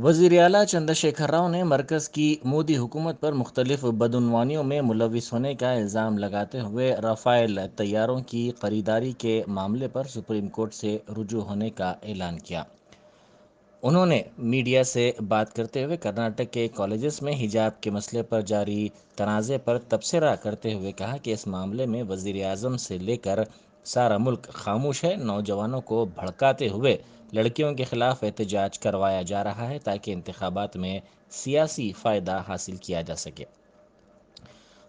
वज़ीर आला चंद्रशेखर राव ने मरकज़ की मोदी हुकूमत पर मुख्तलिफ बदउनवानियों में मुलविस होने का इल्ज़ाम लगाते हुए राफ़ेल तैयारों की खरीदारी के मामले पर सुप्रीम कोर्ट से रुजू होने का ऐलान किया। उन्होंने मीडिया से बात करते हुए कर्नाटक के कॉलेजेस में हिजाब के मसले पर जारी तनाज़े पर तबसरा करते हुए कहा कि इस मामले में वज़ीर आज़म से लेकर सारा मुल्क खामोश है। नौजवानों को भड़काते हुए लड़कियों के खिलाफ एहतजाज करवाया जा रहा है ताकि इंतखाबात में सियासी फ़ायदा हासिल किया जा सके।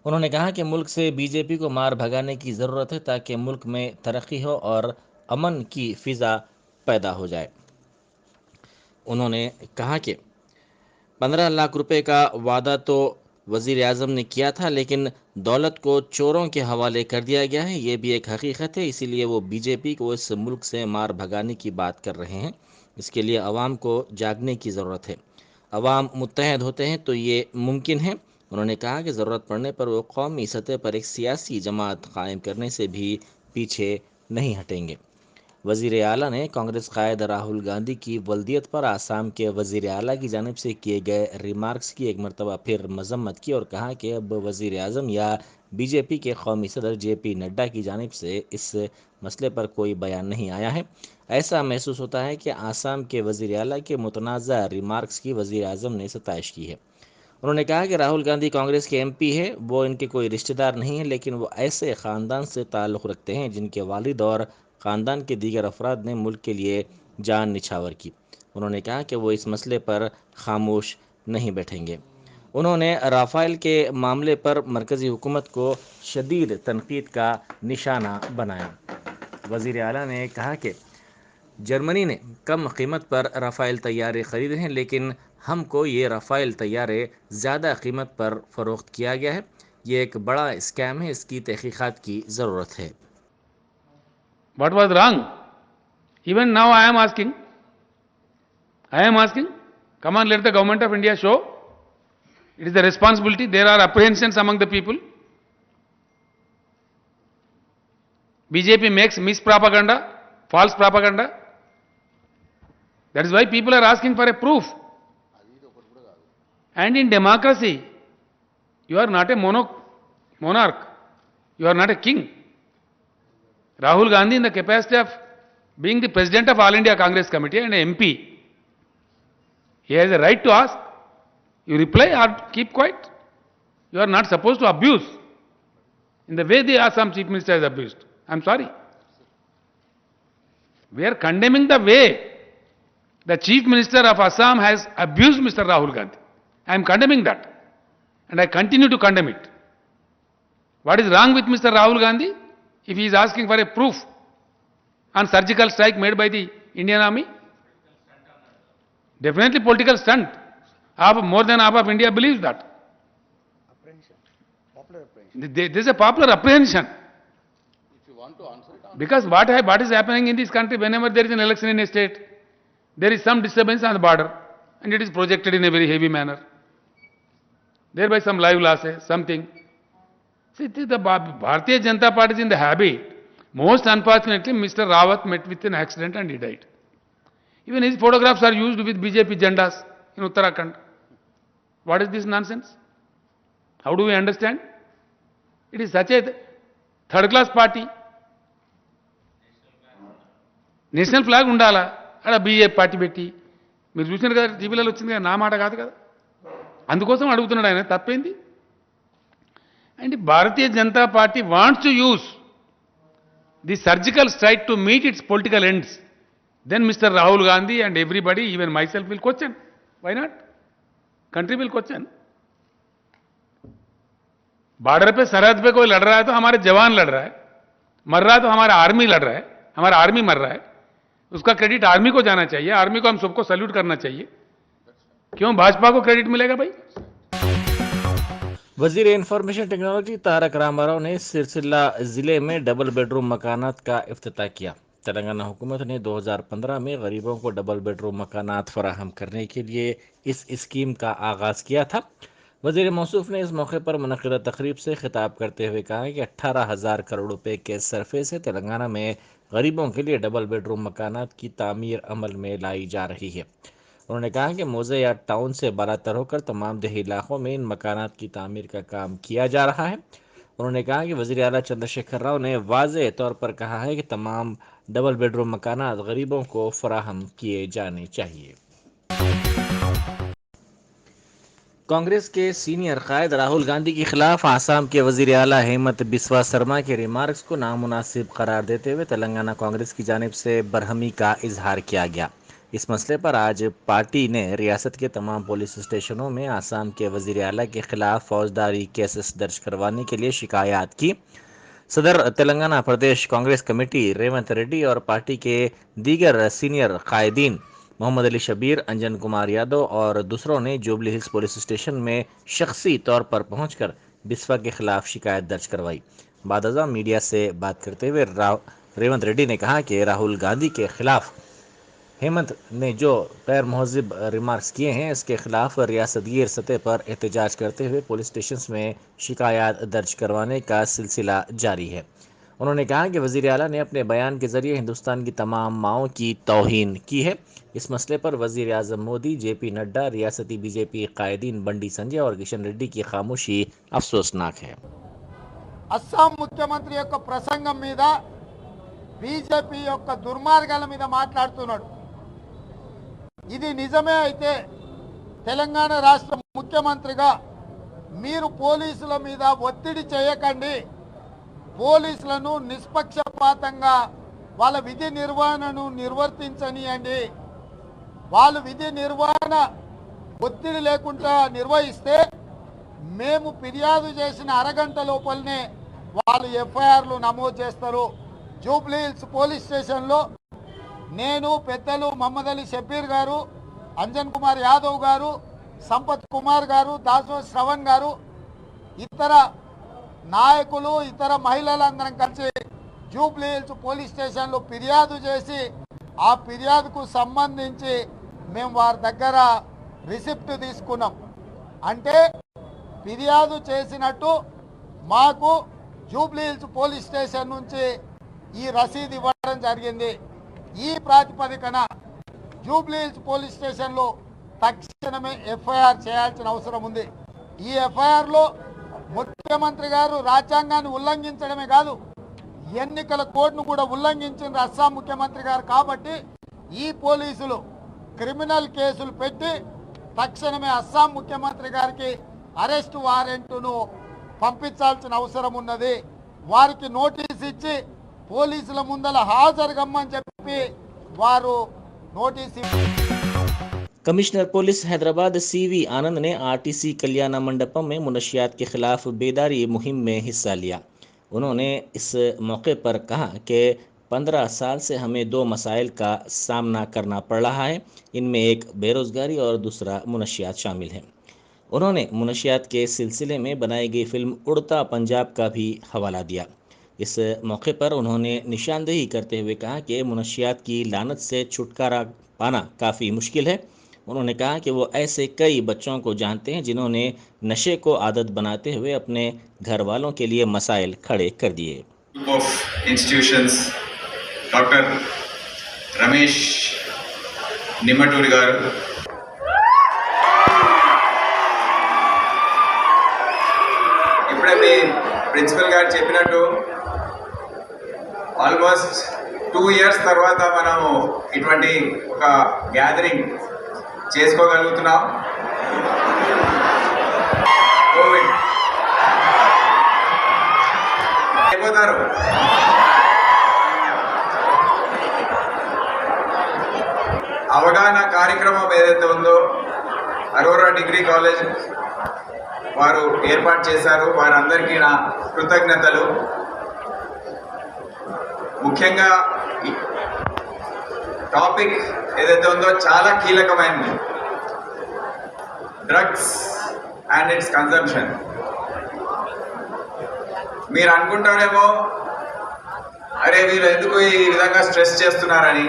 उन्होंने कहा कि मुल्क से बीजेपी को मार भगाने की ज़रूरत है ताकि मुल्क में तरक्की हो और अमन की फ़िज़ा पैदा हो जाए। उन्होंने कहा कि 15 लाख रुपए का वादा तो वज़ीर आज़म ने किया था, लेकिन दौलत को चोरों के हवाले कर दिया गया है। ये भी एक हकीकत है, इसीलिए वो बीजेपी को इस मुल्क से मार भगाने की बात कर रहे हैं। इसके लिए अवाम को जागने की ज़रूरत है। अवाम मुत्तहद होते हैं तो ये मुमकिन है। उन्होंने कहा कि ज़रूरत पड़ने पर वो कौमी सतह पर एक सियासी जमात कायम करने से भी पीछे नहीं हटेंगे। वज़ीर आला ने कांग्रेस कायद राहुल गांधी की वल्दियत पर आसाम के वज़ीर आला की जानिब से किए गए रिमार्क्स की एक मरतबा फिर मजम्मत की और कहा कि अब वज़ीर आज़म या बीजेपी के कौमी सदर JP नड्डा की जानिब से इस मसले पर कोई बयान नहीं आया है। ऐसा महसूस होता है कि आसाम के वज़ीर आला के मुतनाज़ा रिमार्क्स की वज़ीर आज़म ने सताइश की है। उन्होंने कहा कि राहुल गांधी कांग्रेस के MP है, वो इनके कोई रिश्तेदार नहीं है, लेकिन वो ऐसे ख़ानदान से ताल्लुक़ रखते हैं जिनके वालिद और ख़ानदान के दीगर अफराद ने मुल्क के लिए जान निछावर की। उन्होंने कहा कि वो इस मसले पर खामोश नहीं बैठेंगे। उन्होंने राफ़ेल के मामले पर मरकज़ी हुकूमत को शदीद तनकीद का निशाना बनाया। वज़ीर आला ने कहा कि जर्मनी ने कम कीमत पर राफ़ेल तैयारे ख़रीदे हैं, लेकिन हमको ये राफ़ेल तैयारे ज़्यादा कीमत पर फ़रोख्त किया गया है। ये एक बड़ा स्कैम है, इसकी तहकीक़ात की ज़रूरत है। What was wrong? Even now I am asking. Come on, let the government of India show. It is the responsibility. There are apprehensions among the people. BJP makes mispropaganda, false propaganda. That is why people are asking for a proof. And in democracy, you are not a monarch. You are not a king. Rahul Gandhi, in the capacity of being the president of All India Congress Committee and MP, he has a right to ask. You reply or keep quiet. You are not supposed to abuse in the way the Assam Chief Minister has abused. I am sorry. We are condemning the way the Chief Minister of Assam has abused Mr. Rahul Gandhi. I am condemning that. And I continue to condemn it. What is wrong with Mr. Rahul Gandhi if he is asking for a proof on surgical strike made by the Indian Army? Definitely political stunt. More than half of India believes that. There is a popular apprehension. Because what is happening in this country, whenever there is an election in a state, there is some disturbance on the border, and it is projected in a very heavy manner. Thereby some live losses, something. See, the Bharatiya Janata Party is in the habit. Most unfortunately, Mr. Rawat met with an accident and he died. Even his photographs are used with BJP jandas in Uttarakhand. What is this nonsense? How do we understand? It is such a third-class party. National flag ఉండాలా అక్కడ BJP party పెట్టి మీరు చూసినారు కదా, టీవీలలో వచ్చింది కదా, నా మాట కాదు కదా. అందుకోసం అడుగుతున్నాడు ఆయన, తప్పేంది? And Bharatiya Janata party wants to use the surgical strike to meet its political ends. then Mr. Rahul Gandhi and everybody, even myself, will question. Why not? Country will question. Border पे सरहद पे कोई लड़ रहा है तो हमारे जवान लड़ रहा है, मर रहा है तो हमारा आर्मी लड़ रहा है, हमारा आर्मी मर रहा है, उसका क्रेडिट आर्मी को जाना चाहिए, आर्मी को हम सबको सैल्यूट करना चाहिए. क्यों भाजपा को क्रेडिट मिलेगा भाई? वजीर इंफॉर्मेशन टेक्नोलॉजी तारक रामाराव ने सिरसिल्ला जिले में डबल बेडरूम मकानात का इफ्तिताह किया। तेलंगाना हुकूमत ने 2015 में गरीबों को डबल बेडरूम मकानात फराहम करने के लिए इस स्कीम का आगाज़ किया था। वजीर मौसूफ ने इस मौके पर मुनक़िदा तकरीब से खिताब करते हुए कहा कि 18,000 करोड़ रुपए के सरफे से तेलंगाना में गरीबों के लिए डबल बेडरूम मकानात की तामीर अमल में लाई जा रही है। उन्होंने कहा कि मोज़ेया टाउन से बालातर होकर तमाम देही इलाकों में इन मकानात की तामीर का काम किया जा रहा है। उन्होंने कहा कि वज़ीर आला चंद्रशेखर राव ने वाज़ेह तौर पर कहा है कि तमाम डबल बेडरूम मकानात गरीबों को फराहम किए जाने चाहिए। कांग्रेस के सीनियर कायद राहुल गांधी के खिलाफ आसाम के वजीर आला हेमंत बिस्वा शर्मा के रिमार्क्स को नामुनासिब करार देते हुए तेलंगाना कांग्रेस की जानिब से बरहमी का इजहार किया गया। इस मसले पर आज पार्टी ने रियासत के तमाम पुलिस स्टेशनों में आसाम के वजीर आला के खिलाफ फौजदारी केसेस दर्ज करवाने के लिए शिकायत की। सदर तेलंगाना प्रदेश कांग्रेस कमेटी रेवंत रेड्डी और पार्टी के दीगर सीनियर कायदीन मोहम्मद अली शबीर, अंजन कुमार यादव और दूसरों ने जुबली हिल्स पुलिस स्टेशन में शख्सी तौर पर पहुंचकर बिस्वा के खिलाफ शिकायत दर्ज करवाई। बादअज़ां मीडिया से बात करते हुए रेवंत रेड्डी ने कहा कि राहुल गांधी के खिलाफ हेमंत ने जो गैर महज़िब रिमार्क्स किए हैं, इसके खिलाफ रियासतगीर सतह पर एहतजाज करते हुए पुलिस स्टेशन में शिकायत दर्ज करवाने का सिलसिला जारी है। उन्होंने कहा कि वज़ीर आला ने अपने बयान के जरिए हिंदुस्तान की तमाम माओं की तौहीन की है। इस मसले पर वज़ीर आज़म मोदी, जेपी नड्डा, रियासती बीजेपी कायदीन बंडी संजय और किशन रेड्डी की खामोशी अफसोसनाक है। అస్సాం ముఖ్యమంత్రి యొక్క ప్రసంగం మీద బీజేపీ యొక్క దుర్మార్గాల మీద మాట్లాడుతున్నాడు. ఇది నిజమే అయితే తెలంగాణ రాష్ట్ర ముఖ్యమంత్రిగా మీరు పోలీసుల మీద ఒత్తిడి చేయకండి, పోలీసులను నిష్పక్షపాతంగా వాళ్ళ విధి నిర్వహణను నిర్వర్తించనియండి. వాళ్ళు విధి నిర్వహణ ఒత్తిడి లేకుండా నిర్వహిస్తే మేము ఫిర్యాదు చేసిన అరగంట లోపలనే వాళ్ళు ఎఫ్ఐఆర్లు నమోదు చేస్తారు. జూబ్లీ హిల్స్ పోలీస్ స్టేషన్లో నేను, పెద్దలు మహమ్మద్ అలీ షబీర్ గారు, అంజన్ కుమార్ యాదవ్ గారు, సంపత్ కుమార్ గారు, దాసో శ్రవణ్ గారు, ఇతర నాయకులు, ఇతర మహిళలందరం కలిసి జూబ్లీ హిల్స్ పోలీస్ స్టేషన్లో ఫిర్యాదు చేసి ఆ ఫిర్యాదుకు సంబంధించి మేము వారి దగ్గర రిసిప్ట్ తీసుకున్నాం. అంటే ఫిర్యాదు చేసినట్టు మాకు జూబ్లీ హిల్స్ పోలీస్ స్టేషన్ నుంచి ఈ రసీదు ఇవ్వడం జరిగింది. ఈ ప్రాతిపదికన జూబ్లీ హిల్స్ పోలీస్ స్టేషన్లో తక్షణమే ఎఫ్ఐఆర్ చేయాల్సిన అవసరం ఉంది. ఈ ఎఫ్ఐఆర్లో ముఖ్యమంత్రి గారు రాజ్యాంగాన్ని ఉల్లంఘించడమే కాదు, ఎన్నికల కోడ్ను కూడా ఉల్లంఘించిన అస్సాం ముఖ్యమంత్రి గారు. కాబట్టి ఈ పోలీసులు క్రిమినల్ కేసులు పెట్టి తక్షణమే అస్సాం ముఖ్యమంత్రి గారికి అరెస్ట్ వారెంట్ను పంపించాల్సిన అవసరం ఉన్నది. వారికి నోటీస్ ఇచ్చి పోలీసుల ముందల హాజరుగమ్మని చెప్పి వారు notice. Commissioner police Hyderabad CV Anand ने आरटीसी कल्याण मंडपम में मुनशियात के खिलाफ बेदारी मुहिम में हिस्सा लिया। उन्होंने इस मौके पर कहा कि 15 साल से हमें दो मसाइल का सामना करना पड़ रहा है, इनमें एक बेरोज़गारी और दूसरा मुनशियात शामिल है। उन्होंने मुनशियात के सिलसिले में बनाई गई फिल्म उड़ता पंजाब का भी हवाला दिया। इस मौके पर उन्होंने निशानदेही करते हुए कहा कि मुनशियात की लानत से छुटकारा पाना काफ़ी मुश्किल है। उन्होंने कहा कि वो ऐसे कई बच्चों को जानते हैं जिन्होंने नशे को आदत बनाते हुए अपने घर वालों के लिए मसाइल खड़े कर दिए। इंस्टीट्यूशंस डॉक्टर रमेश निम्मटूरी गारू, ఇప్పుడే మీ ప్రిన్సిపల్ గారు చెప్పినట్టు ఆల్మోస్ట్ 2 years తర్వాత మనము ఇటువంటి ఒక గ్యాదరింగ్ చేసుకోగలుగుతున్నాం. కోవిడ్ అయిపోతారు. అవగాహన కార్యక్రమం ఏదైతే ఉందో అరోరా డిగ్రీ కాలేజ్ వారు ఏర్పాటు చేశారు. వారందరికీ నా కృతజ్ఞతలు. ముఖ్యంగా టాపిక్ ఏదైతే ఉందో చాలా కీలకమైనది, డ్రగ్స్ అండ్ ఇట్స్ కన్సంప్షన్. మీరు అనుకుంటారేమో అరే వీళ్ళు ఎందుకు ఈ విధంగా స్ట్రెస్ చేస్తున్నారని,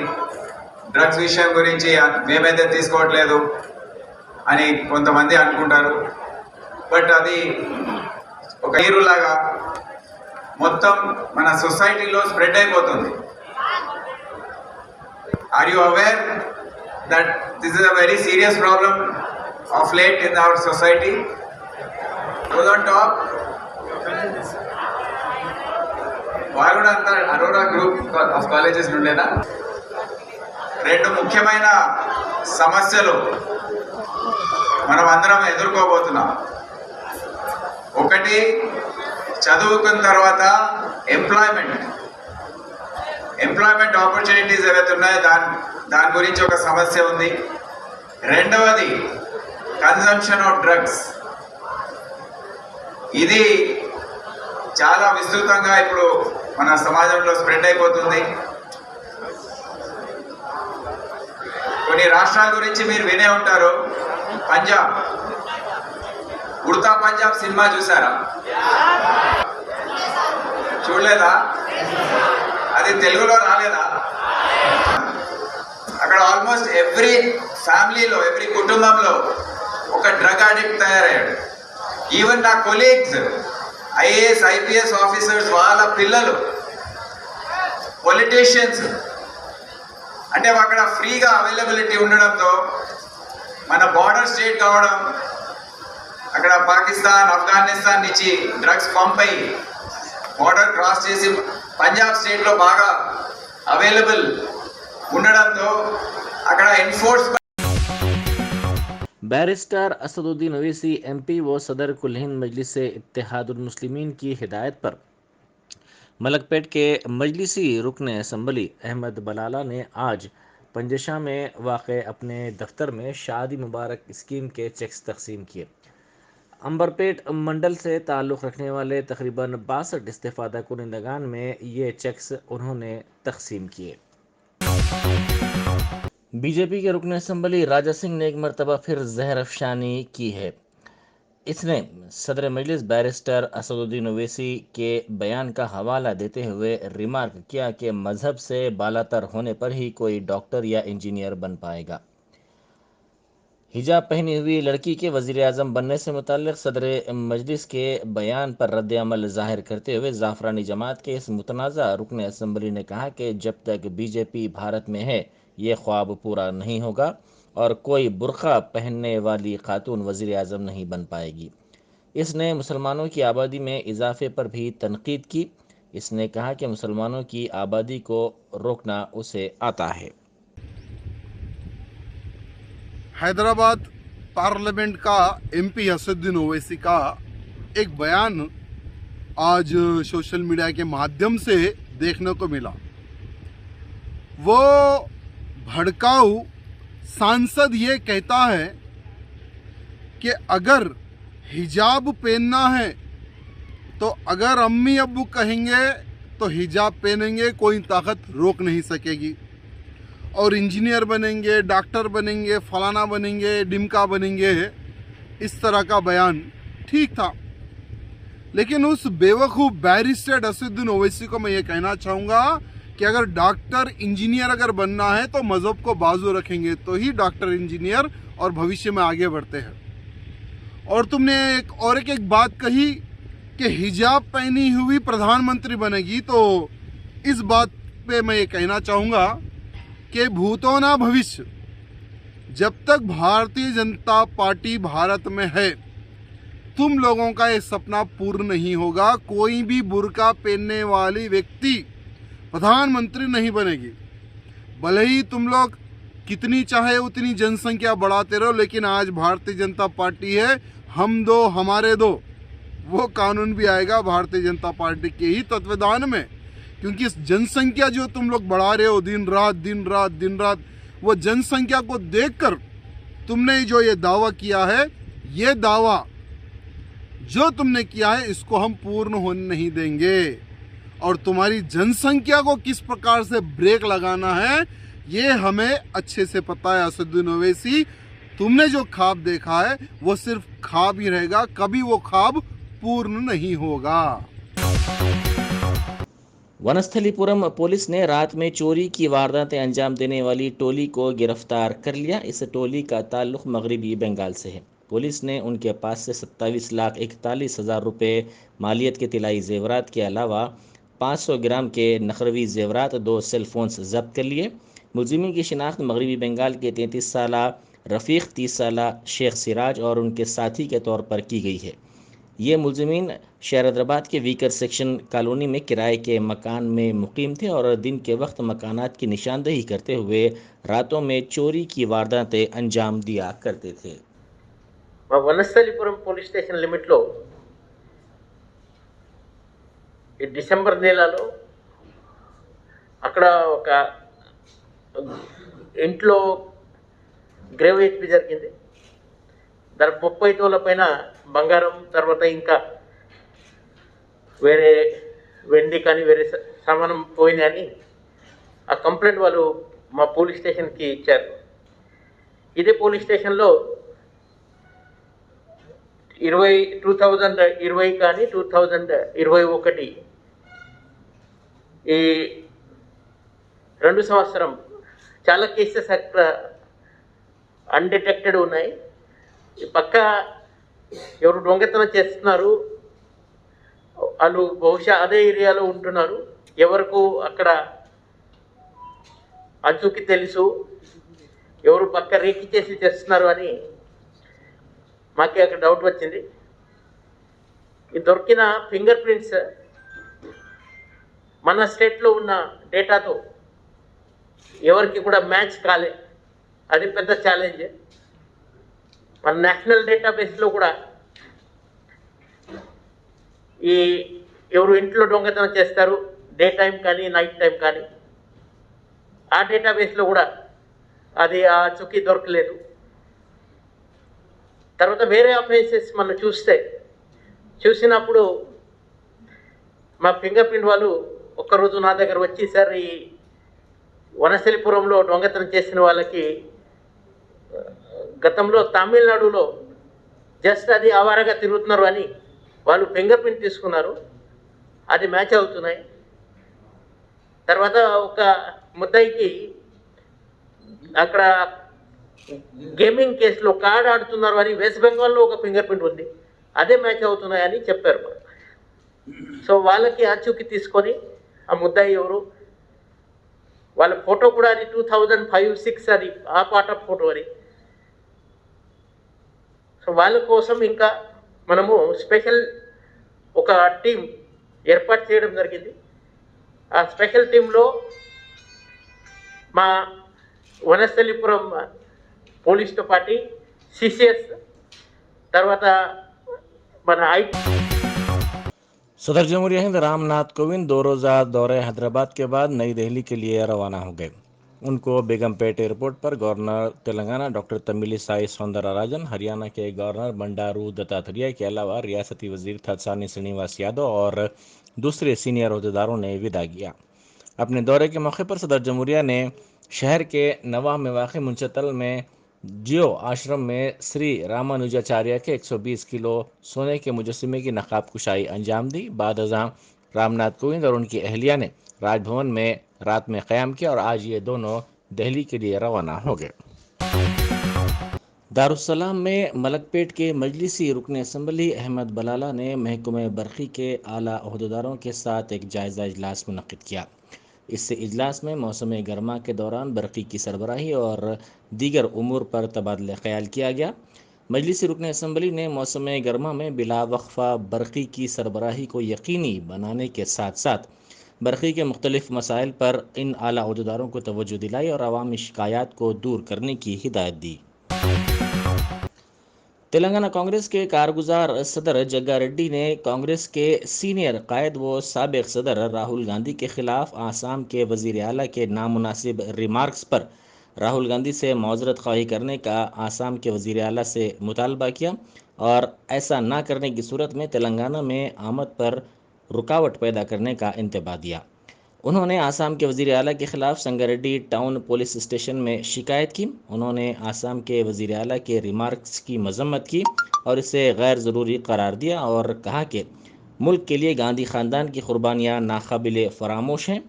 డ్రగ్స్ విషయం గురించి మేమైతే తీసుకోవట్లేదు అని కొంతమంది అనుకుంటారు. బట్ అది ఒక నీరులాగా మొత్తం మన సొసైటీలో స్ప్రెడ్ అయిపోతుంది. Are you aware that this is a very serious problem of late in our society. Goes on top. వాళ్ళు కూడా అంతా అరోరా గ్రూప్ ఆఫ్ కాలేజెస్ నుండేనా? రెండు ముఖ్యమైన సమస్యలు మనం అందరం ఎదుర్కోబోతున్నాం. ఒకటి, చదువుకున్న తర్వాత ఎంప్లాయ్మెంట్ ఆపర్చునిటీస్ ఏవైతే ఉన్నాయో దాని గురించి ఒక సమస్య ఉంది. రెండవది కన్సంప్షన్ ఆఫ్ డ్రగ్స్. ఇది చాలా విస్తృతంగా ఇప్పుడు మన సమాజంలో స్ప్రెడ్ అయిపోతుంది. కొన్ని రాష్ట్రాల గురించి మీరు వినే ఉంటారు. పంజాబ్, ఉడతా పంజాబ్ సినిమా చూసారా? చూడలేదా? అది తెలుగులో రాలేదా? అక్కడ ఆల్మోస్ట్ ఎవ్రీ ఫ్యామిలీలో, ఎవ్రీ కుటుంబంలో ఒక డ్రగ్ అడిక్ట్ తయారయ్యాడు. ఈవెన్ నా కొలీగ్స్ ఐఏఎస్ ఐపీఎస్ ఆఫీసర్స్ వాళ్ళ పిల్లలు పొలిటీషియన్స్. అంటే అక్కడ ఫ్రీగా అవైలబిలిటీ ఉండడంతో మన బార్డర్ స్టేట్ కావడం, అక్కడ పాకిస్తాన్ ఆఫ్ఘనిస్తాన్ నుంచి డ్రగ్స్ పంప్ అయ్యి బార్డర్ క్రాస్ చేసి పంజాబ్ స్టేట్లో బాగా అవైలబుల్ ఉండడంతో అక్కడ enforcement. Barrister Asaduddin Owaisi MP व सदर कुल हिंद मजलिस इत्तेहादुल मुस्लिमीन की हिदायत पर मलकपेट के मजलिसी रुकन असम्बली अहमद बलाला ने आज पंजशा में वाक़ अपने दफ्तर में शादी मुबारक स्कीम के चेक्स तकसीम किए। अंबरपेट मंडल से ताल्लुक़ रखने वाले तकरीबन 62 इस्तेफ़ादा कुनिंदगान में ये चेक्स उन्होंने तकसीम किए। बीजेपी के रुकन असम्बली राजा सिंह ने एक मरतबा फिर जहर अफशानी की है। इसने सदर मजलिस बैरिस्टर असदुद्दीन ओवैसी के बयान का हवाला देते हुए रिमार्क किया कि मजहब से बालातर होने पर ही कोई डॉक्टर या इंजीनियर बन पाएगा। हिजाब पहनी हुई लड़की के वज़ीर आज़म बनने से मुताल्लिक़ सदर मजलिस के बयान पर रद्द अमल ज़ाहिर करते हुए ज़ाफ़रानी जमात के इस मुतनाज़ा रुकन असम्बली ने कहा कि जब तक बीजेपी भारत में है ये ख्वाब पूरा नहीं होगा और कोई बुर्का पहनने वाली खातून वज़ीर आज़म नहीं बन पाएगी। इसने मुसलमानों की आबादी में इजाफे पर भी तनकीद की। इसने कहा कि मुसलमानों की आबादी को रोकना उसे आता है। हैदराबाद पार्लियामेंट का एमपी असदुद्दीन ओवैसी का एक बयान आज सोशल मीडिया के माध्यम से देखने को मिला। वो भड़काऊ सांसद ये कहता है कि अगर हिजाब पहनना है तो अगर अम्मी अब्बू कहेंगे तो हिजाब पहनेंगे, कोई ताकत रोक नहीं सकेगी। और इंजीनियर बनेंगे, डॉक्टर बनेंगे, फलाना बनेंगे, डिमका बनेंगे, इस तरह का बयान ठीक था। लेकिन उस बेवकूफ़ बैरिस्टर असदुद्दीन ओवैसी को मैं ये कहना चाहूँगा कि अगर डॉक्टर इंजीनियर अगर बनना है तो मज़हब को बाजू रखेंगे तो ही डॉक्टर इंजीनियर और भविष्य में आगे बढ़ते हैं। और तुमने एक बात कही कि हिजाब पहनी हुई प्रधानमंत्री बनेगी, तो इस बात पे मैं ये कहना चाहूँगा कि भूतो ना भविष्य, जब तक भारतीय जनता पार्टी भारत में है तुम लोगों का ये सपना पूर्ण नहीं होगा। कोई भी बुर्का पहनने वाली व्यक्ति प्रधानमंत्री नहीं बनेगी। भले ही तुम लोग कितनी चाहे उतनी जनसंख्या बढ़ाते रहो, लेकिन आज भारतीय जनता पार्टी है, हम दो हमारे दो, वो कानून भी आएगा भारतीय जनता पार्टी के ही तत्वावधान में। क्योंकि इस जनसंख्या जो तुम लोग बढ़ा रहे हो दिन रात, वो जनसंख्या को देखकर तुमने जो ये दावा किया है, ये दावा जो तुमने किया है इसको हम पूर्ण होने नहीं देंगे। और तुम्हारी जनसंख्या को किस प्रकार से ब्रेक लगाना है ये हमें अच्छे से पता है। असदुद्दीन ओवैसी, तुमने जो ख्वाब देखा है वो सिर्फ ख्वाब ही रहेगा, कभी वो ख्वाब पूर्ण नहीं होगा। वनस्थलीपुरम पुलिस ने रात में चोरी की वारदातें अंजाम देने वाली टोली को गिरफ्तार कर लिया। इस टोली का ताल्लुक मगरबी बंगाल से है। पुलिस ने उनके पास से 27,41,000 रुपये मालियत के तिलाई जेवरात के अलावा 500 ग्राम के नखरवी जेवरात, 2 सेल फोन्स जब्त कर लिए। मुलजिमीन की शिनाख्त मगरबी बंगाल के 33 साल रफ़ीक, 30 साल शेख सिराज और उनके साथी के तौर पर की गई है। ये मुलजिमीन शहर हैदराबाद के वीकर सेक्शन कॉलोनी में किराए के मकान में मुकीम थे और दिन के वक्त मकानात की निशानदेही करते हुए रातों में चोरी की वारदातें अंजाम दिया करते थे। వనస్థలిపురం పోలీస్ స్టేషన్ లిమిట్లో ఈ డిసెంబర్ నెలలో అక్కడ ఒక ఇంట్లో గ్రేవ్ హెచ్పి జరిగింది. దాని 30 తోల పైన బంగారం, తర్వాత ఇంకా వేరే వెండి కానీ వేరే సామానం పోయినాయని ఆ కంప్లైంట్ వాళ్ళు మా పోలీస్ స్టేషన్కి ఇచ్చారు. ఇదే పోలీస్ స్టేషన్లో 2020 కానీ 2021 ఈ 2 సంవత్సరం చాలా కేసెస్ అక్కడ అన్డిటెక్టెడ్ ఉన్నాయి. పక్క ఎవరు దొంగతనం చేస్తున్నారు, వాళ్ళు బహుశా అదే ఏరియాలో ఉంటున్నారు, ఎవరికి అక్కడ అంచుకి తెలుసు, ఎవరు పక్క రేకి చేసి చేస్తున్నారు అని మాకే అక్కడ డౌట్ వచ్చింది. ఈ దొరికిన ఫింగర్ ప్రింట్స్ మన స్టేట్లో ఉన్న డేటాతో ఎవరికి కూడా మ్యాచ్ కాలే. అది పెద్ద ఛాలెంజ్. మన నేషనల్ డేటాబేస్లో కూడా ఈ ఎవరు ఇంట్లో దొంగతనం చేస్తారు డే టైం కానీ నైట్ టైం కానీ ఆ డేటాబేస్లో కూడా అది ఆ చుక్కి దొరకలేదు. తర్వాత వేరే అఫెన్సెస్ మనం చూసినప్పుడు మా ఫింగర్ ప్రింట్ వాళ్ళు ఒక్కరోజు నా దగ్గర వచ్చి, సార్ ఈ వనస్థలిపురంలో దొంగతనం చేసిన వాళ్ళకి గతంలో తమిళనాడులో జస్ట్ అది ఆవారగా తిరుగుతున్నారు అని వాళ్ళు ఫింగర్ ప్రింట్ తీసుకున్నారు, అది మ్యాచ్ అవుతున్నాయి. తర్వాత ఒక ముద్దాయికి అక్కడ గేమింగ్ కేసులో కార్డ్ ఆడుతున్నారు అని వెస్ట్ బెంగాల్లో ఒక ఫింగర్ ప్రింట్ ఉంది, అదే మ్యాచ్ అవుతున్నాయని చెప్పారు. సో వాళ్ళకి ఆచూకీ తీసుకొని ఆ ముద్దాయి ఎవరు, వాళ్ళ ఫోటో కూడా అది 2005-06 అది ఆ పార్ట్ ఆఫ్ ఫోటో అది. సో వాళ్ళ కోసం ఇంకా మనము స్పెషల్ ఒక టీం ఏర్పాటు చేయడం జరిగింది. ఆ స్పెషల్ టీంలో మా వనస్థలిపురం పోలీస్తో పాటు సిసిఎస్, తర్వాత మన ఐటీ. सदर जमहूरिया हिंद रामनाथ कोविंद 2 रोज़ा दौरे हैदराबाद के बाद नई दिल्ली के लिए रवाना हो गए। उनको बेगमपेट एयरपोर्ट पर गवर्नर तेलंगाना डॉक्टर तमिलिसाई सौंदरराजन, हरियाणा के गवर्नर बंडारू दत्तात्रेय के अलावा रियासती वजीर थत्सानी श्रीनिवास यादव और दूसरे सीनियर अहदेदारों ने विदा किया। अपने दौरे के मौके पर सदर जमहूरिया ने शहर के नवाह में वाक़ मुंशतल में जियो आश्रम में श्री रामानुजाचार्य के 120 किलो सोने के मुजस्समे की नकाब कुशाई अंजाम दी। बाद अज़ां रामनाथ कोविंद और उनकी अहलिया ने राजभवन में रात में क़याम किया और आज ये दोनों दिल्ली के लिए रवाना हो गए। दारुस्सलाम में मलकपेट के मजलिसी रुकन असम्बली अहमद बलाला ने महकमे बरक़ी के आला अहदेदारों के साथ एक जायज़ा इजलास मुनक़्क़िद किया। इससे इजलास में मौसम गर्मा के दौरान बरक़ी की सरबराही और दीगर उमूर पर तबादला ख्याल किया गया। मजलिसी रुकन असम्बली ने मौसम गर्मा में बिला वक्फ़ा बरक़ी की सरबराही को यकीनी बनाने के साथ साथ बरक़ी के मुख्तलिफ मसाइल पर इन आला अहदेदारों को तवज्जो दिलाई और अवामी शिकायत को दूर करने की हिदायत दी। तेलंगाना कांग्रेस के कारगुजार सदर जग्गा रेड्डी ने कांग्रेस के सीनियर कायद व साबिक़ सदर राहुल गांधी के खिलाफ आसाम के वज़ीर आला के नामुनासिब रिमार्क्स पर राहुल गांधी से मौज़रत ख़्वाही करने का आसाम के वज़ीर आला से मुतालबा किया और ऐसा ना करने की सूरत में तेलंगाना में आमद पर रुकावट पैदा करने का इंतबाह दिया। उन्होंने आसाम के वज़ीर आला के ख़िलाफ़ संगारेड्डी टाउन पुलिस स्टेशन में शिकायत की। उन्होंने आसाम के वज़ीर आला के रिमार्क्स की मज़म्मत की और इसे गैर ज़रूरी करार दिया और कहा कि मुल्क के लिए गांधी ख़ानदान की क़ुरबानियाँ नाकाबिले फ़रामोश हैं।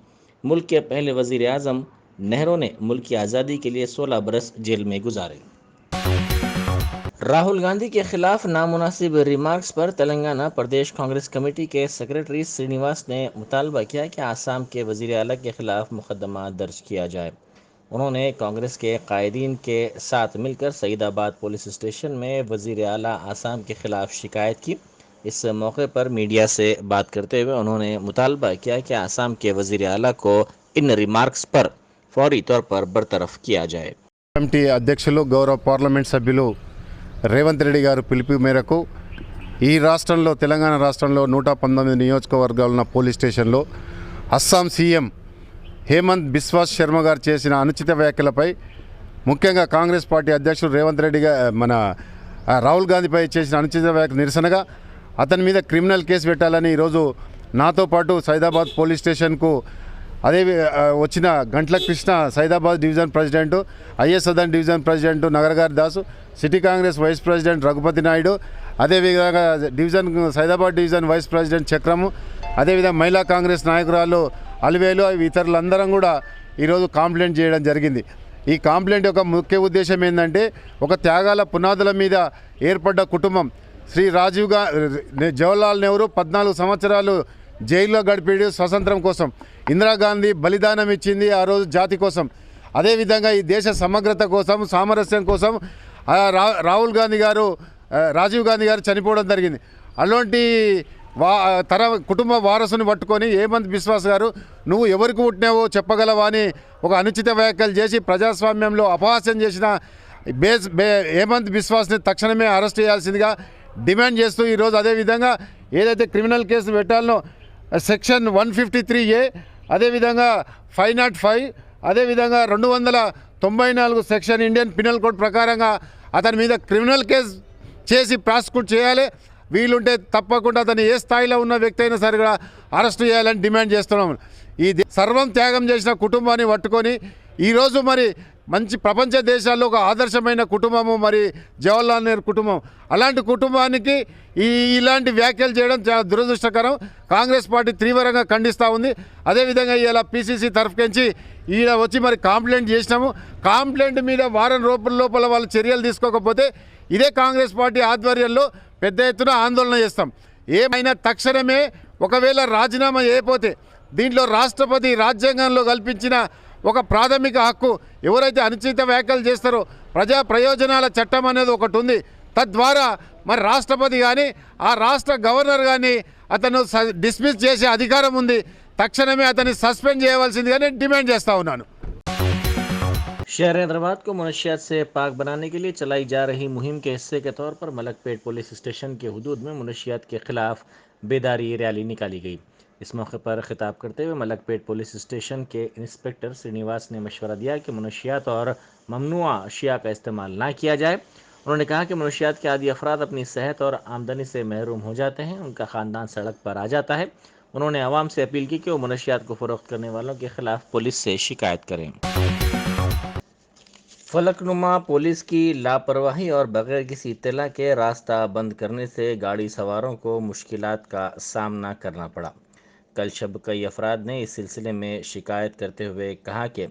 मुल्क के पहले वज़ीर आज़म नेहरू ने मुल्क की आज़ादी के लिए 16 बरस जेल में गुजारे। राहुल गांधी के खिलाफ नामुनासिब रिमार्क्स पर तेलंगाना प्रदेश कांग्रेस कमेटी के सेक्रेटरी श्रीनिवास ने मुतालबा किया कि आसाम के वज़ीर आला के खिलाफ मुकदमा दर्ज किया जाए। उन्होंने कांग्रेस के कायदीन के साथ मिलकर सईदाबाद पुलिस स्टेशन में वज़ीर आला आसाम के खिलाफ शिकायत की। इस मौके पर मीडिया से बात करते हुए उन्होंने मुतालबा किया कि आसाम के वज़ीर आला को इन रिमार्क्स पर फौरी तौर पर बरतरफ किया जाए। కమిటీ అధ్యక్షులు గౌరవ పార్లమెంట్ సభ్యులు రేవంత్ రెడ్డి గారు పిలుపు మేరకు ఈ రాష్ట్రంలో తెలంగాణ రాష్ట్రంలో 119 నియోజకవర్గాలు ఉన్న పోలీస్ స్టేషన్లో అస్సాం సీఎం హేమంత్ బిశ్వా శర్మ గారు చేసిన అనుచిత వ్యాఖ్యలపై ముఖ్యంగా కాంగ్రెస్ పార్టీ అధ్యక్షుడు రేవంత్ రెడ్డి మన రాహుల్ గాంధీపై చేసిన అనుచిత వ్యాఖ్య నిరసనగా అతని మీద క్రిమినల్ కేసు పెట్టాలని ఈరోజు నాతో పాటు సైదాబాద్ పోలీస్ స్టేషన్కు అదే వచ్చిన Gantla Krishna Saidabad division president, IS Sadan division president నగరగారి Dasu, city Congress vice president Raghupathi Naidu, అదేవిధంగా సైదాబాద్ డివిజన్ వైస్ ప్రెసిడెంట్ చక్రము, అదేవిధంగా మహిళా కాంగ్రెస్ నాయకురాలు అలివేలు ఇతరులందరం కూడా ఈరోజు కంప్లైంట్ చేయడం జరిగింది. ఈ కంప్లైంట్ యొక్క ముఖ్య ఉద్దేశం ఏంటంటే ఒక త్యాగాల పునాదుల మీద ఏర్పడ్డ కుటుంబం శ్రీ జవహర్లాల్ నెహ్రూ 14 సంవత్సరాలు జైల్లో గడిపేడు స్వతంత్రం కోసం. ఇందిరాగాంధీ బలిదానం ఇచ్చింది ఆ రోజు జాతి కోసం. అదేవిధంగా ఈ దేశ సమగ్రత కోసం, సామరస్యం కోసం రాజీవ్ గాంధీ గారు చనిపోవడం జరిగింది. అలాంటి కుటుంబ వారసుని పట్టుకొని హేమంత్ బిశ్వాస్ గారు నువ్వు ఎవరికి పుట్టినావో చెప్పగలవా అని ఒక అనుచిత వ్యాఖ్యలు చేసి ప్రజాస్వామ్యంలో అపహాస్యం చేసిన హేమంత్ బిశ్వాస్ని తక్షణమే అరెస్ట్ చేయాల్సిందిగా డిమాండ్ చేస్తూ ఈరోజు అదేవిధంగా ఏదైతే క్రిమినల్ కేసు పెట్టాలనో సెక్షన్ 153A, అదేవిధంగా 505, అదేవిధంగా 294 సెక్షన్ ఇండియన్ పినల్ కోడ్ ప్రకారంగా అతని మీద క్రిమినల్ కేసు చేసి ప్రాసిక్యూట్ చేయాలి. వీలుంటే తప్పకుండా అతను ఏ స్థాయిలో ఉన్న వ్యక్తి అయినా సరే కూడా అరెస్ట్ చేయాలని డిమాండ్ చేస్తున్నాం. ఈ సర్వం త్యాగం చేసిన కుటుంబాన్ని పట్టుకొని ఈరోజు మరి మంచి ప్రపంచ దేశాల్లో ఒక ఆదర్శమైన కుటుంబము మరి జవహర్లాల్ నెహ్రూ కుటుంబం. అలాంటి కుటుంబానికి ఇలాంటి వ్యాఖ్యలు చేయడం చాలా దురదృష్టకరం. కాంగ్రెస్ పార్టీ తీవ్రంగా ఖండిస్తూ ఉంది. అదేవిధంగా ఇలా పీసీసీ తరఫుకించి ఈడ వచ్చి మరి కంప్లైంట్ చేసినాము. కంప్లైంట్ మీద వారం రోజుల లోపల వాళ్ళు చర్యలు తీసుకోకపోతే ఇదే కాంగ్రెస్ పార్టీ ఆధ్వర్యంలో పెద్ద ఎత్తున ఆందోళన చేస్తాం. ఏమైనా తక్షణమే ఒకవేళ రాజీనామా చేయకపోతే దీంట్లో రాష్ట్రపతి రాజ్యాంగంలో కల్పించిన ఒక ప్రాథమిక హక్కు ఎవరైతే అనుచిత వ్యాఖ్యలు చేస్తారో ప్రజా ప్రయోజనాల చట్టం అనేది ఒకటి ఉంది. తద్వారా మరి రాష్ట్రపతి కానీ ఆ రాష్ట్ర గవర్నర్ కానీ అతను డిస్మిస్ చేసే అధికారం ఉంది. తక్షణమే అతన్ని సస్పెండ్ చేయవలసిందిగా నేను డిమాండ్ చేస్తూ ఉన్నాను. शहर हैदराबाद को मनशियात से पाक बनाने के लिए चलाई जा रही मुहिम के हिस्से के तौर पर मलकपेट पुलिस स्टेशन के हुदूद में मनशियात के खिलाफ बेदारी रैली निकाली गई। इस मौके पर खिताब करते हुए मलकपेट पुलिस स्टेशन के इंस्पेक्टर श्रीनिवास ने मशवरा दिया कि मनशियात और ममनुआ अशिया का इस्तेमाल ना किया जाए। उन्होंने कहा कि मनशियात के आदि अफराद अपनी सेहत और आमदनी से महरूम हो जाते हैं, उनका ख़ानदान सड़क पर आ जाता है। उन्होंने आवाम से अपील की कि वो मनशियात को फ़रोख्त करने वालों के खिलाफ पुलिस से शिकायत करें। फलकनुमा पुलिस की लापरवाही और बगैर किसी इत्तला के रास्ता बंद करने से गाड़ी सवारों को मुश्किलात का सामना करना पड़ा। कल शब कई अफराद ने इस सिलसिले में शिकायत करते हुए कहा कि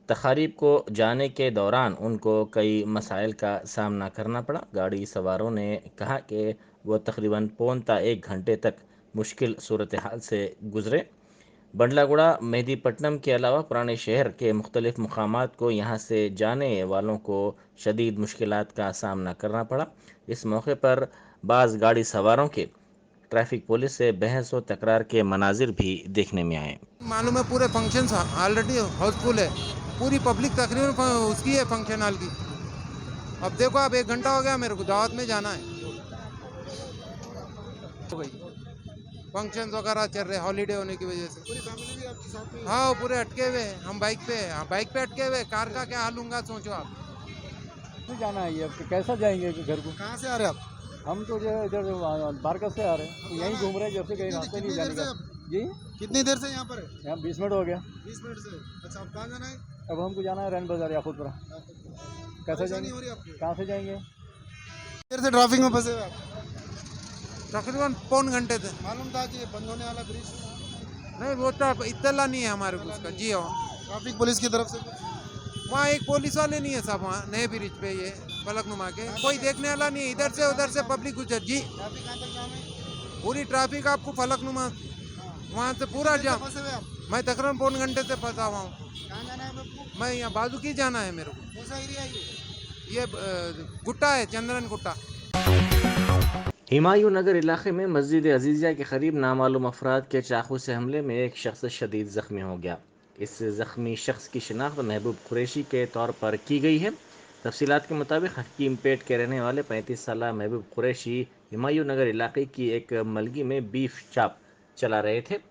तकारीब को जाने के दौरान उनको कई मसाइल का सामना करना पड़ा। गाड़ी सवारों ने कहा कि वो तकरीबन पौने 1 घंटे तक मुश्किल सूरत हाल से गुजरे। बंडलागुड़ा मेहदीपट्टनम के अलावा पुराने शहर के मुख्तलिफ मकामात को यहाँ से जाने वालों को शदीद मुश्किलात का सामना करना पड़ा। इस मौके पर बाज़ गाड़ी सवारों के ट्रैफिक पुलिस से बहस और तकरार के मनाजिर भी देखने में आए। मालूम है पूरे फंक्शन ऑलरेडी हाउसफुल है, पूरी पब्लिक तकरीबन उसकी है फंक्शन हॉल की। अब देखो अब 1 घंटा हो गया मेरे को दावत में जाना है। फंक्शन वगैरह चल रहे हॉलीडे होने की वजह से पूरी फैमिली भी आपके साथ में? हाँ पूरे अटके हुए हम बाइक पे अटके हुए। कार का क्या हाल होगा सोचो आप। तो जाना है ये कैसा जाएंगे घर को? कहाँ से आ रहे आप? हम तो इधर बारका से आ रहे हैं, यहीं घूम रहे हैं, जब से कहीं रास्ते नहीं जाने का। जी कितनी देर से यहाँ पर है? यहाँ 20 मिनट हो गया। 20 मिनट से। अच्छा अब कहाँ जाना है? अब हमको जाना है रैन बाजार या खुदपुरा। कैसे जाएंगे? कहाँ से जाएंगे? देर से ट्रैफिक में फंसे हुए आप? तकरीबन पौन घंटे थे। मालूम था कि बंद होने वाला ब्रिज? नहीं वो तो इत्तला नहीं है हमारे को उसका। जी हाँ ट्रैफिक पुलिस की तरफ से वहाँ एक पुलिस वाले नहीं है साहब, वहाँ नए ब्रिज पे ये फलकनुमा के कोई देखने वाला नहीं है। इधर से उधर से पब्लिक गुजर। जी पूरी ट्रैफिक आपको फलकनुमा वहाँ से पूरा जाम। मैं तकरीबन पौन घंटे से फंसा हुआ हूँ। कहाँ जाना है आपको? मैं यहाँ बाजू की जाना है मेरे को। कौन सा एरिया है ये? गुट्टा है, चंद्रन गुट्टा। हुमायूं नगर इलाके में मस्जिद अजीज़िया के करीब नामालूम अफराद के चाकू से हमले में एक शख्स शदीद ज़ख्मी हो गया। इस ज़ख्मी शख्स की शिनाख्त महबूब कुरैशी के तौर पर की गई है। तफसीलात के मुताबिक हकीम पेट के रहने वाले 35 साल महबूब कुरैशी हुमायूं नगर इलाके की एक मलगी में बीफ चाप चला रहे थे।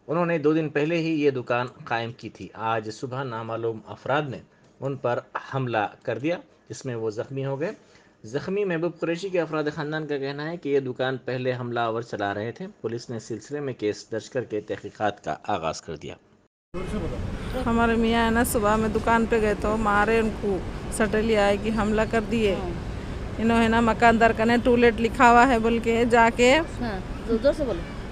उन्होंने 2 दिन पहले ही ये दुकान कायम की थी। आज सुबह नामालूम अफराद ने उन पर हमला कर दिया, जिसमें वो ज़ख्मी हो गए। ज़ख्मी महबूब कुरैशी के अफराद ख़ानदान का कहना है कि ये दुकान पहले हमलावर चला रहे थे। पुलिस ने इस सिलसिले में केस दर्ज करके तहकीकात का आगाज़ कर दिया। हमारे मियाँ है ना, सुबह में दुकान पे गए तो मारे, उनको सटेली आए कि हमला कर दिए। इन्होंने ना मकानदार का ने टूलेट लिखा हुआ है बोल के जाके,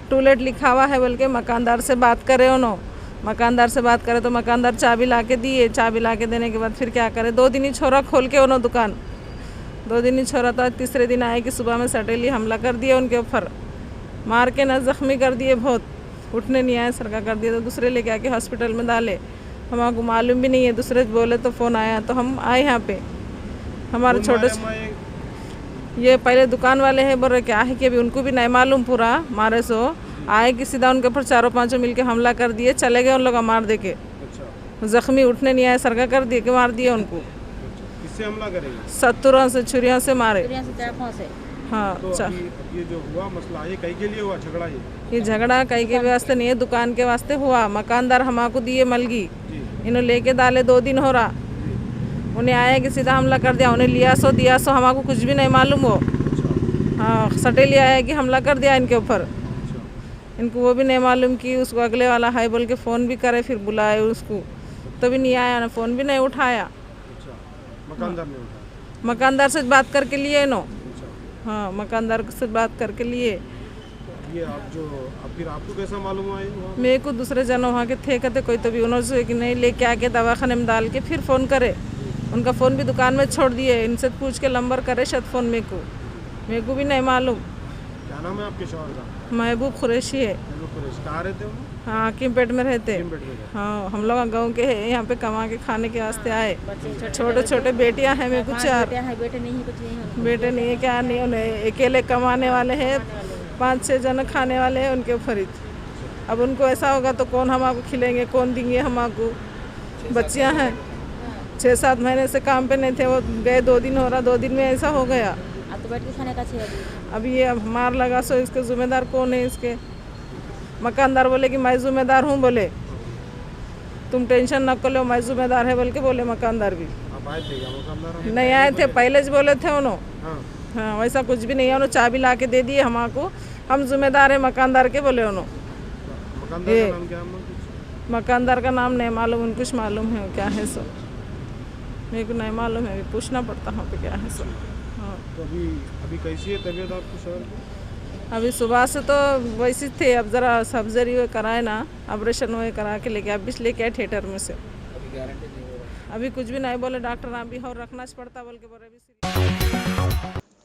टूलेट लिखा हुआ है बोल के मकानदार से बात करे। उन्होंने मकानदार से बात करे तो मकानदार चाबी ला के दिए। चाबी ला के देने के बाद फिर क्या करे, 2 दिन ही छोरा खोल के उन्होंने दुकान, 2 दिन ही छोरा था। तीसरे दिन आए कि सुबह में सटेली हमला कर दिए उनके ऊपर, मार के ना ज़ख्मी कर दिए, बहुत उठने नहीं आए, सरका कर दिया। तो दूसरे लेके आके हॉस्पिटल में डाले। हमको मालूम भी नहीं है, दूसरे बोले तो फ़ोन आया तो हम आए यहाँ पे। हमारे छोटे ये पहले दुकान वाले हैं, बोल रहे क्या है कि अभी उनको भी नहीं मालूम पूरा। मारे सो आए कि सीधा उनके ऊपर 4-5 मिल के हमला कर दिए, चले गए उन लोग मार दे के। ज़ख्मी उठने नहीं आए, सरका कर दिए कि मार दिए उनको। किससे हमला करेंगे? सत्तरों से, छुरियों से मारे। हाँ, तो ये जो हुआ मसला, ये कहीं के लिए हुआ झगड़ा? ये झगड़ा कहीं के वास्ते नहीं है, दुकान के वास्ते हुआ। मकानदार हमको दिए मलगी, इन्होंने लेके डाले, 2 दिन हो रहा। उन्हें आया कि सीधा हमला कर दिया। उन्हें लिया सो दिया सो हमको कुछ भी नहीं मालूम हो। हाँ, सटेली आया कि हमला कर दिया इनके ऊपर। इनको वो भी नहीं मालूम कि उसको अगले वाला है बोल के फ़ोन भी करे, फिर बुलाए उसको तो भी नहीं आया ना, फ़ोन भी नहीं उठाया। मकानदार ने उठाया? मकानदार से बात करके लिए नो। हाँ, मकानदार से बात करके लिए। ये आप जो अब फिर आपको कैसा मालूम हुआ? मेरे को दूसरे जन वहाँ के थे, कहते कोई तो भी उन्होंने कि नहीं लेके आके दवाखाने में डाल के फिर फ़ोन करे। उनका फ़ोन भी दुकान में छोड़ दिए, इनसे पूछ के नंबर करे शायद फ़ोन। मेरे को भी नहीं मालूम। क्या नाम है आपके शौहर का? महबूब कुरैशी है। कहाँ रहते हो? हाँ, हकीम पेट में रहते। हाँ, हम लोग गाँव के हैं, यहाँ पे कमा के खाने के वास्ते आए। छोटे छोटे बेटियाँ हैं मेरे को, 4 बेटे नहीं है, क्या नहीं, उन्हें अकेले कमाने वाले हैं, 5-6 जन खाने वाले हैं उनके ऊपर ही। अब उनको ऐसा होगा तो कौन हमको खिलेंगे, कौन देंगे हमको? बच्चियाँ हैं, 6-7 महीने से काम पे नहीं थे, वो गए 2 दिन हो रहा, 2 दिन में ऐसा हो गया। तो बैठ के खाने का चाहिए अभी ये मार लगा सो इसके ज़िम्मेदार कौन है? इसके मकानदार बोले कि मैं ज़िम्मेदार हूँ, बोले तुम टेंशन न कर लो, मैं ज़िम्मेदार है बोल के बोले मकानदार भी। नहीं आए थे, पहले से बोले थे उन्होंने। हाँ, वैसा कुछ भी नहीं है। उन्होंने चाबी ला के दे दिए हमको, हम जिम्मेदार है मकानदार के, बोले उन्होंने। मकानदार का नाम नहीं मालूम, उनको कुछ मालूम है क्या है सो, मेरे को नहीं मालूम है, पूछना पड़ता वहाँ पे क्या है सो। हाँ, तो अभी कैसी है तबीयत आपकी शौहर की? अभी सुबह से तो वैसे थे, अब ज़रा सर्जरी हुए कराए ना, ऑपरेशन हुए करा के लेके अब लेके आए थिएटर में से। अभी कुछ भी नहीं बोले डॉक्टर, अभी और रखना पड़ता बोल के बोले।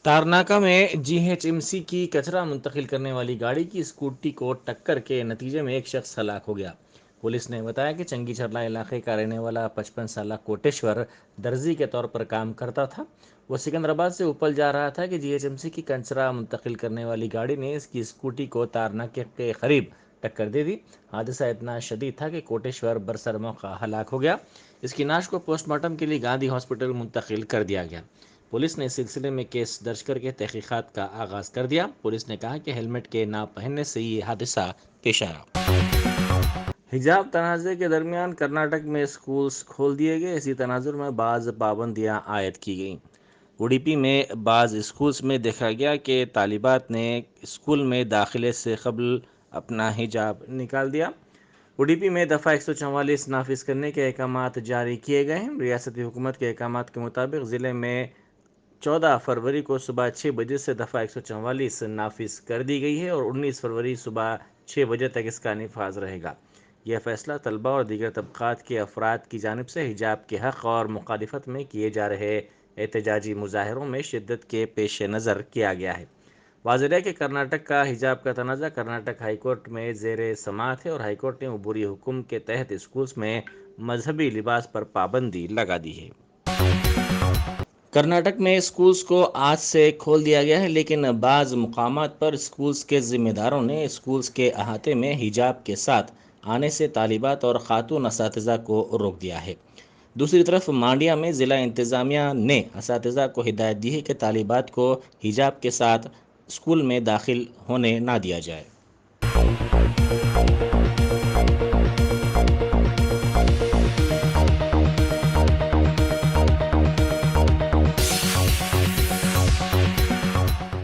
तारनाका में जीएचएमसी की कचरा मुंतकिल करने वाली गाड़ी की स्कूटी को टक्कर के नतीजे में एक शख्स हलाक हो गया। पुलिस ने बताया कि चंगी छरला इलाके का रहने वाला 55 साल कोटेश्वर दर्जी के तौर पर काम करता था। वो सिकंदराबाद से उपल जा रहा था कि जीएचएमसी की कचरा मुंतकिल करने वाली गाड़ी ने इसकी स्कूटी को तारनाके के करीब टक्कर दे दी। हादसा इतना शदीद था कि कोटेश्वर बरसर मौका हलाक हो गया। इसकी लाश को पोस्टमार्टम के लिए गांधी हॉस्पिटल मुंतकिल कर दिया गया। पुलिस ने इस सिलसिले में केस दर्ज करके तहकीकात का आगाज़ कर दिया। पुलिस ने कहा कि हेलमेट के ना पहनने से ये हादसा पेश आया। हिजाब तनाज़े के दरमियान कर्नाटक में स्कूल्स खोल दिए गए। इसी तनाजुर में बाज़ पाबंदियाँ आयद की गईं। उडुपी में बाज़ स्कूल्स में देखा गया कि तालिबात ने स्कूल में दाखिले से कबल अपना हिजाब निकाल दिया। उडुपी में दफ़ा 144 नाफिज करने के अहकामात जारी किए गए हैं। रियासती हुकूमत के अहकामात के मुताबिक ज़िले में 14 फरवरी को सुबह 6 बजे से दफ़ा 144 नाफिज कर दी गई है और 19 फरवरी सुबह 6 बजे तक इसका नफाज रहेगा। यह फ़ैसला तलबा और दीगर तबक़ात के अफराद की जानिब से हिजाब के हक़ और मुखालिफत में किए जा रहे एहतजाजी मुज़ाहरों में शिद्दत के पेश नज़र किया गया है। वाज़ेह है कि कर्नाटक का हिजाब का तनाज़ा कर्नाटक हाईकोर्ट में ज़ेर समाअत है और हाईकोर्ट ने अबूरी हुक्म के तहत स्कूल्स में मजहबी लिबास पर पाबंदी लगा दी है। कर्नाटक में स्कूल्स को आज से खोल दिया गया है, लेकिन बाज़ मुकामात पर स्कूल्स के ज़िम्मेदारों ने स्कूल्स के अहाते में हिजाब के साथ आने से तालिबात और ख़ातून असातिज़ा को रोक दिया है। दूसरी तरफ मांडिया में ज़िला इंतज़ामिया ने असातिज़ा को हिदायत दी है कि तालिबात को हिजाब के साथ स्कूल में दाखिल होने ना दिया जाए।